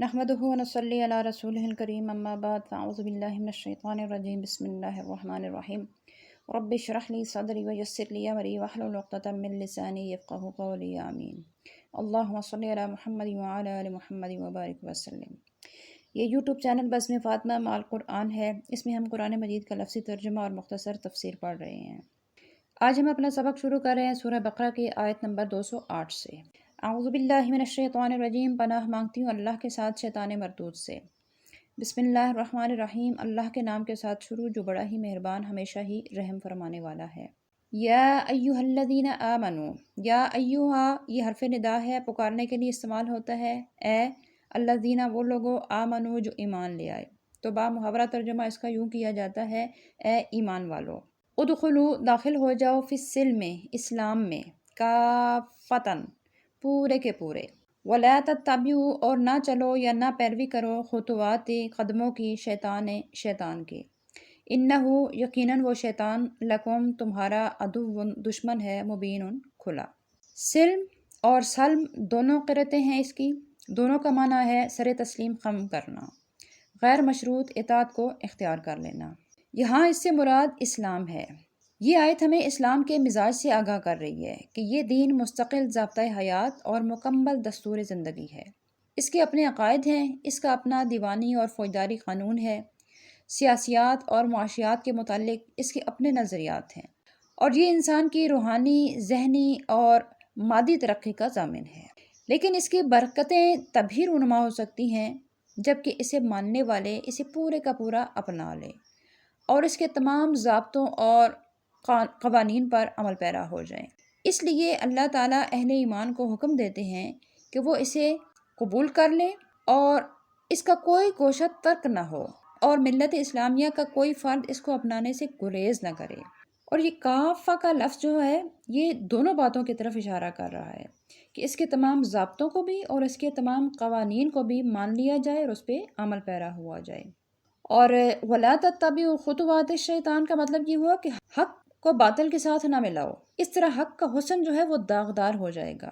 نحمده ونصلي على رسوله الكريم اما بعد فاعوذ بالله من الشيطان الرجيم بسم الله الرحمن الرحيم رب اشرح لي صدري ويسر لي امري واحلل عقدة من لساني يفقهوا قولي آمين اللهم صل على محمد وعلى ال محمد وبارك وسلم۔ یہ یوٹیوب چینل بزم فاطمہ مع القرآن ہے، اس میں ہم قرآن مجید کا لفظی ترجمہ اور مختصر تفسیر پڑھ رہے ہیں۔ آج ہم اپنا سبق شروع کر رہے ہیں سورہ بقرہ کی آیت نمبر 208 سے۔ اعوذ باللہ من الشیطان الرجیم، پناہ مانگتی ہوں اللہ کے ساتھ شیطان مردود سے۔ بسم اللہ الرحمن الرحیم، اللہ کے نام کے ساتھ شروع جو بڑا ہی مہربان ہمیشہ ہی رحم فرمانے والا ہے۔ یا ایہا الذین آمنوا، یا ایہا یہ حرف ندا ہے، پکارنے کے لیے استعمال ہوتا ہے۔ اے الذین وہ لوگوں، آمنو جو ایمان لے آئے، تو با محاورہ ترجمہ اس کا یوں کیا جاتا ہے، اے ایمان والو، ادخلو داخل ہو جاؤ، فی السلم اسلام میں، کافتن پورے کے پورے، ولا تتبعوا اور نہ چلو یا نہ پیروی کرو، خطوات قدموں کی، شیطان کے، انہو یقیناً وہ شیطان، لکم تمہارا، عدو دشمن ہے، مبین کھلا۔ سلم اور سلم دونوں قرأتیں ہیں اس کی، دونوں کا معنی ہے سر تسلیم خم کرنا، غیر مشروط اطاعت کو اختیار کر لینا۔ یہاں اس سے مراد اسلام ہے۔ یہ آیت ہمیں اسلام کے مزاج سے آگاہ کر رہی ہے کہ یہ دین مستقل ضابطۂ حیات اور مکمل دستور زندگی ہے۔ اس کے اپنے عقائد ہیں، اس کا اپنا دیوانی اور فوجداری قانون ہے، سیاسیات اور معاشیات کے متعلق اس کے اپنے نظریات ہیں، اور یہ انسان کی روحانی، ذہنی اور مادی ترقی کا ضامن ہے۔ لیکن اس کی برکتیں تبھی رونما ہو سکتی ہیں جبکہ اسے ماننے والے اسے پورے کا پورا اپنا لیں اور اس کے تمام ضابطوں اور قوانین پر عمل پیرا ہو جائیں۔ اس لیے اللہ تعالیٰ اہل ایمان کو حکم دیتے ہیں کہ وہ اسے قبول کر لیں اور اس کا کوئی گوشہ ترک نہ ہو، اور ملت اسلامیہ کا کوئی فرد اس کو اپنانے سے گریز نہ کرے۔ اور یہ کافہ کا لفظ جو ہے یہ دونوں باتوں کی طرف اشارہ کر رہا ہے کہ اس کے تمام ضابطوں کو بھی اور اس کے تمام قوانین کو بھی مان لیا جائے اور اس پہ عمل پیرا ہوا جائے۔ اور وَلَا تَتَّبِعُوا خُطُوَاتِ الشَّيْطَان کا مطلب یہ ہوا کہ حق کو باطل کے ساتھ نہ ملاؤ۔ اس طرح حق کا حسن جو ہے وہ داغدار ہو جائے گا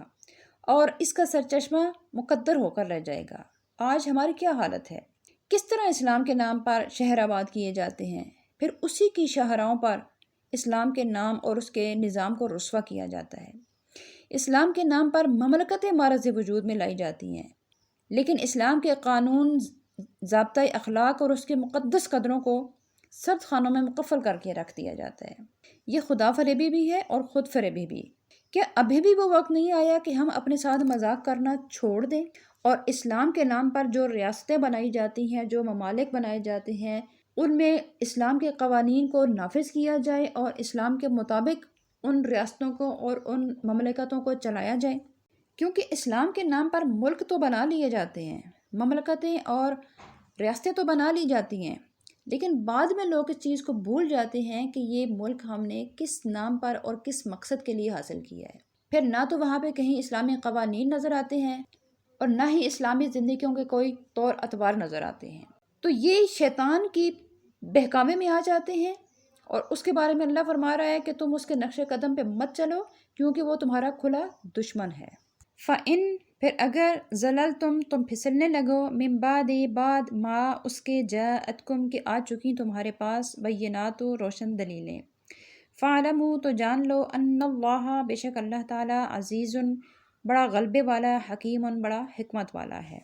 اور اس کا سرچشمہ مقدر ہو کر رہ جائے گا۔ آج ہماری کیا حالت ہے؟ کس طرح اسلام کے نام پر شہر آباد کیے جاتے ہیں، پھر اسی کی شاہراہوں پر اسلام کے نام اور اس کے نظام کو رسوا کیا جاتا ہے۔ اسلام کے نام پر مملکتیں معرض وجود میں لائی جاتی ہیں، لیکن اسلام کے قانون، ضابطۂ اخلاق اور اس کے مقدس قدروں کو سرد خانوں میں مقفل کر کے رکھ دیا جاتا ہے۔ یہ خدا فریبی بھی ہے اور خود فریبی بھی۔ کیا ابھی بھی وہ وقت نہیں آیا کہ ہم اپنے ساتھ مذاق کرنا چھوڑ دیں اور اسلام کے نام پر جو ریاستیں بنائی جاتی ہیں، جو ممالک بنائے جاتے ہیں، ان میں اسلام کے قوانین کو نافذ کیا جائے اور اسلام کے مطابق ان ریاستوں کو اور ان مملکتوں کو چلایا جائے؟ کیونکہ اسلام کے نام پر ملک تو بنا لیے جاتے ہیں، مملکتیں اور ریاستیں تو بنا لی جاتی ہیں، لیکن بعد میں لوگ اس چیز کو بھول جاتے ہیں کہ یہ ملک ہم نے کس نام پر اور کس مقصد کے لیے حاصل کیا ہے۔ پھر نہ تو وہاں پہ کہیں اسلامی قوانین نظر آتے ہیں اور نہ ہی اسلامی زندگیوں کے کوئی طور اطوار نظر آتے ہیں۔ تو یہ شیطان کی بہکاوے میں آ جاتے ہیں، اور اس کے بارے میں اللہ فرما رہا ہے کہ تم اس کے نقش قدم پہ مت چلو کیونکہ وہ تمہارا کھلا دشمن ہے۔ فَإِن پھر اگر تم پھسلنے لگو، من بعد ما اس کے جاءتکم کہ آ چکی تمہارے پاس، بینات روشن دلیلیں، فَاعْلَمُوا تو جان لو، ان اللہ بے شک اللہ تعالیٰ، عزیز بڑا غلبے والا، حکیم بڑا حکمت والا ہے۔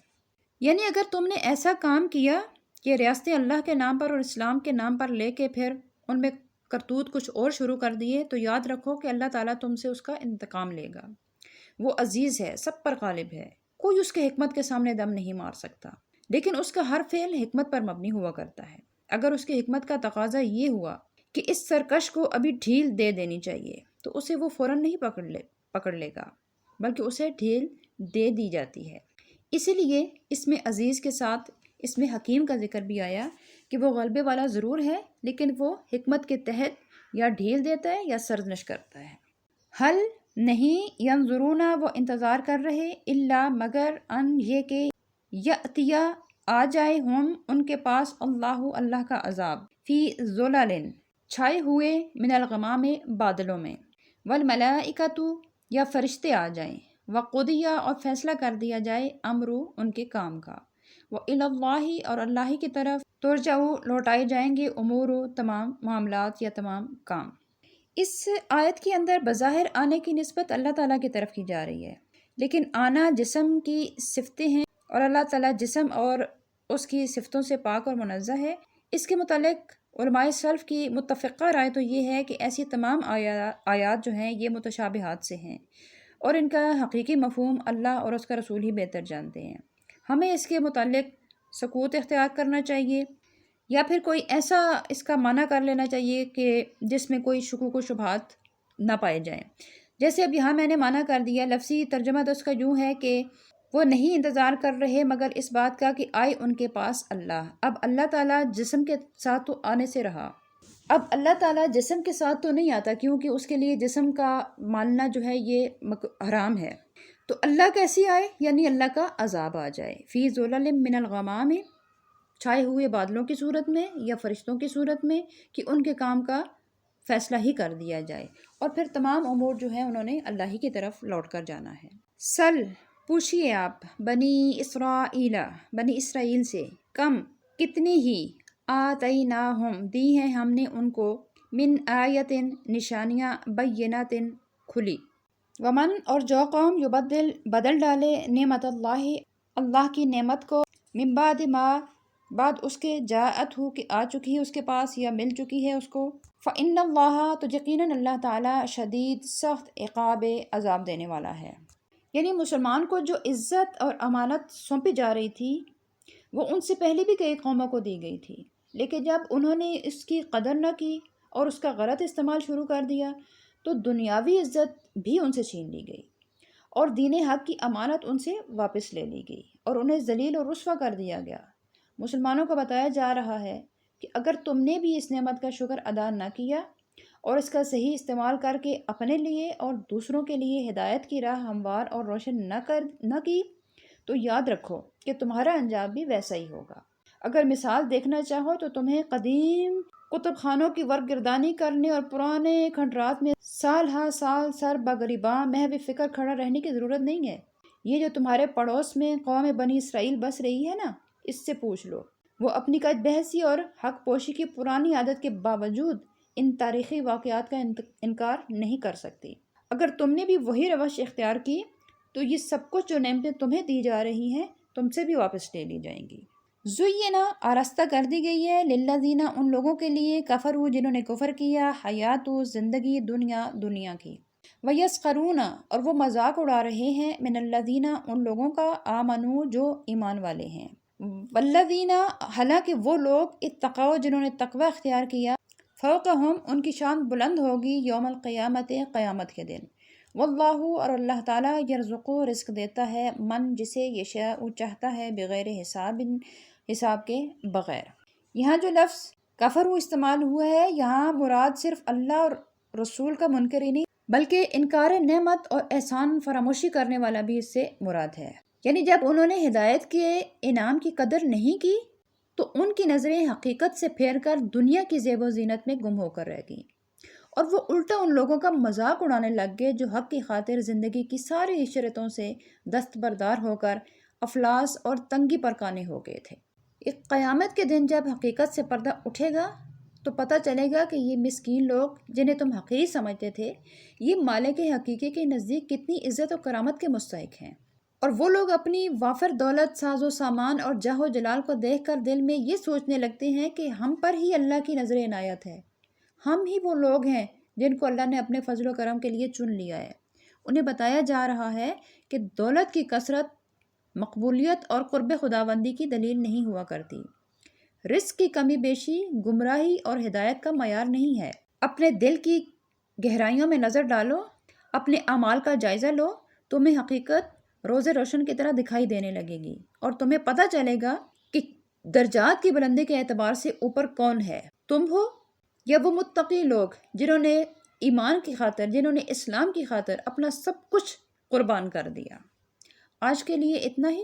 یعنی اگر تم نے ایسا کام کیا کہ ریاست اللہ کے نام پر اور اسلام کے نام پر لے کے پھر ان میں کرتوت کچھ اور شروع کر دیے، تو یاد رکھو کہ اللہ تعالیٰ تم سے اس کا انتقام لے گا۔ وہ عزیز ہے، سب پر غالب ہے، کوئی اس کے حکمت کے سامنے دم نہیں مار سکتا، لیکن اس کا ہر فعل حکمت پر مبنی ہوا کرتا ہے۔ اگر اس کی حکمت کا تقاضا یہ ہوا کہ اس سرکش کو ابھی ڈھیل دے دینی چاہیے، تو اسے وہ فوراً نہیں پکڑ لے گا، بلکہ اسے ڈھیل دے دی جاتی ہے۔ اسی لیے اس میں عزیز کے ساتھ اس میں حکیم کا ذکر بھی آیا کہ وہ غلبے والا ضرور ہے، لیکن وہ حکمت کے تحت یا ڈھیل دیتا ہے یا سرزنش کرتا ہے۔ حل نہیں، ینظرون وہ انتظار کر رہے، الا مگر ان یہ کہ یاتیا آ جائے، ہم ان کے پاس، اللہ کا عذاب، فی ظلل چھائے ہوئے، من الغمام بادلوں میں، والملائکۃ یا فرشتے آ جائیں، وقضی اور فیصلہ کر دیا جائے، امرو ان کے کام کا، وَإِلَى اللَّهِ اور اللہ ہی کی طرف ترجعوا لوٹائے جائیں گے امور تمام معاملات یا تمام کام۔ اس آیت کے اندر بظاہر آنے کی نسبت اللہ تعالیٰ کی طرف کی جا رہی ہے، لیکن آنا جسم کی صفتیں ہیں اور اللہ تعالیٰ جسم اور اس کی صفتوں سے پاک اور منزہ ہے۔ اس کے متعلق علماء سلف کی متفقہ رائے تو یہ ہے کہ ایسی تمام آیات جو ہیں یہ متشابہات سے ہیں اور ان کا حقیقی مفہوم اللہ اور اس کا رسول ہی بہتر جانتے ہیں۔ ہمیں اس کے متعلق سکوت اختیار کرنا چاہیے یا پھر کوئی ایسا اس کا معنی کر لینا چاہیے کہ جس میں کوئی شکوک و شبہات نہ پائے جائیں۔ جیسے اب یہاں میں نے معنی کر دیا، لفظی ترجمہ تو اس کا یوں ہے کہ وہ نہیں انتظار کر رہے مگر اس بات کا کہ آئے ان کے پاس اللہ۔ اب اللہ تعالیٰ جسم کے ساتھ تو آنے سے رہا، اب اللہ تعالیٰ جسم کے ساتھ تو نہیں آتا کیونکہ اس کے لیے جسم کا مالنا جو ہے یہ حرام ہے۔ تو اللہ کیسی آئے؟ یعنی اللہ کا عذاب آ جائے، فی ظلل من الغمام، چھائے ہوئے بادلوں کی صورت میں یا فرشتوں کی صورت میں، کہ ان کے کام کا فیصلہ ہی کر دیا جائے اور پھر تمام امور جو ہیں انہوں نے اللہ ہی کی طرف لوٹ کر جانا ہے۔ سل پوچھئے آپ بنی اسرائیل سے، کم کتنی ہی، آتیناہم دی ہیں ہم نے ان کو، من آیت نشانیاں، بینات کھلی، ومن اور جو قوم بدل ڈالے نعمت اللہ کی نعمت کو، من بعد ما بعد اس کے، جاءت ہو کہ آ چکی ہے اس کے پاس یا مل چکی ہے اس کو، فإن اللہ تو یقیناً اللہ تعالیٰ شدید سخت عقاب عذاب دینے والا ہے۔ یعنی مسلمان کو جو عزت اور امانت سونپی جا رہی تھی وہ ان سے پہلے بھی کئی قوموں کو دی گئی تھی، لیکن جب انہوں نے اس کی قدر نہ کی اور اس کا غلط استعمال شروع کر دیا تو دنیاوی عزت بھی ان سے چھین لی گئی اور دین حق کی امانت ان سے واپس لے لی گئی اور انہیں ذلیل اور رسوا کر دیا گیا۔ مسلمانوں کو بتایا جا رہا ہے کہ اگر تم نے بھی اس نعمت کا شکر ادا نہ کیا اور اس کا صحیح استعمال کر کے اپنے لیے اور دوسروں کے لیے ہدایت کی راہ ہموار اور روشن نہ کی تو یاد رکھو کہ تمہارا انجام بھی ویسا ہی ہوگا۔ اگر مثال دیکھنا چاہو تو تمہیں قدیم کتب خانوں کی ورق گردانی کرنے اور پرانے کھنڈرات میں سال ہا سال سر بگریباں محو فکر کھڑا رہنے کی ضرورت نہیں ہے۔ یہ جو تمہارے پڑوس میں قوم بنی اسرائیل بس رہی ہے نا، اس سے پوچھ لو، وہ اپنی کج بحثی اور حق پوشی کی پرانی عادت کے باوجود ان تاریخی واقعات کا انکار نہیں کر سکتی۔ اگر تم نے بھی وہی روش اختیار کی تو یہ سب کچھ جو نعمتیں تمہیں دی جا رہی ہیں تم سے بھی واپس لے لی جائیں گی۔ زینا آراستہ کر دی گئی ہے، للذین ان لوگوں کے لیے، کفروا جنہوں نے کفر کیا، حیات زندگی دنیا کی، ویسخرون اور وہ مذاق اڑا رہے ہیں، من الذین ان لوگوں کا، آمنوا جو ایمان والے ہیں، والذین حالانکہ وہ لوگ اتقوا جنہوں نے تقوی اختیار کیا، فوقہم ان کی شان بلند ہوگی یوم القیامت قیامت کے دن، واللہ اور اللہ تعالیٰ یرزق رزق دیتا ہے من جسے یشاء چاہتا ہے، بغیر حساب کے بغیر۔ یہاں جو لفظ کفر استعمال ہوا ہے یہاں مراد صرف اللہ اور رسول کا منکر ہی نہیں بلکہ انکار نعمت اور احسان فراموشی کرنے والا بھی اس سے مراد ہے۔ یعنی جب انہوں نے ہدایت کے انعام کی قدر نہیں کی تو ان کی نظریں حقیقت سے پھیر کر دنیا کی زیب و زینت میں گم ہو کر رہ گئیں اور وہ الٹا ان لوگوں کا مذاق اڑانے لگ گئے جو حق کی خاطر زندگی کی ساری عشرتوں سے دستبردار ہو کر افلاس اور تنگی پر قانے ہو گئے تھے۔ ایک قیامت کے دن جب حقیقت سے پردہ اٹھے گا تو پتہ چلے گا کہ یہ مسکین لوگ جنہیں تم حقیر سمجھتے تھے یہ مالک حقیقی کے نزدیک کتنی عزت و کرامت کے مستحق ہیں، اور وہ لوگ اپنی وافر دولت، ساز و سامان اور جاہ و جلال کو دیکھ کر دل میں یہ سوچنے لگتے ہیں کہ ہم پر ہی اللہ کی نظر عنایت ہے، ہم ہی وہ لوگ ہیں جن کو اللہ نے اپنے فضل و کرم کے لیے چن لیا ہے۔ انہیں بتایا جا رہا ہے کہ دولت کی کثرت مقبولیت اور قرب خداوندی کی دلیل نہیں ہوا کرتی، رزق کی کمی بیشی گمراہی اور ہدایت کا معیار نہیں ہے۔ اپنے دل کی گہرائیوں میں نظر ڈالو، اپنے اعمال کا جائزہ لو، تمہیں حقیقت روز روشن کی طرح دکھائی دینے لگے گی اور تمہیں پتہ چلے گا کہ درجات کی بلندی کے اعتبار سے اوپر کون ہے، تم ہو یا وہ متقی لوگ جنہوں نے ایمان کی خاطر، جنہوں نے اسلام کی خاطر اپنا سب کچھ قربان کر دیا۔ آج کے لیے اتنا ہی،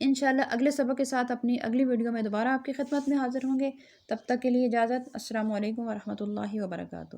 انشاءاللہ اگلے سبق کے ساتھ اپنی اگلی ویڈیو میں دوبارہ آپ کی خدمت میں حاضر ہوں گے۔ تب تک کے لیے اجازت، السلام علیکم ورحمۃ اللہ وبرکاتہ۔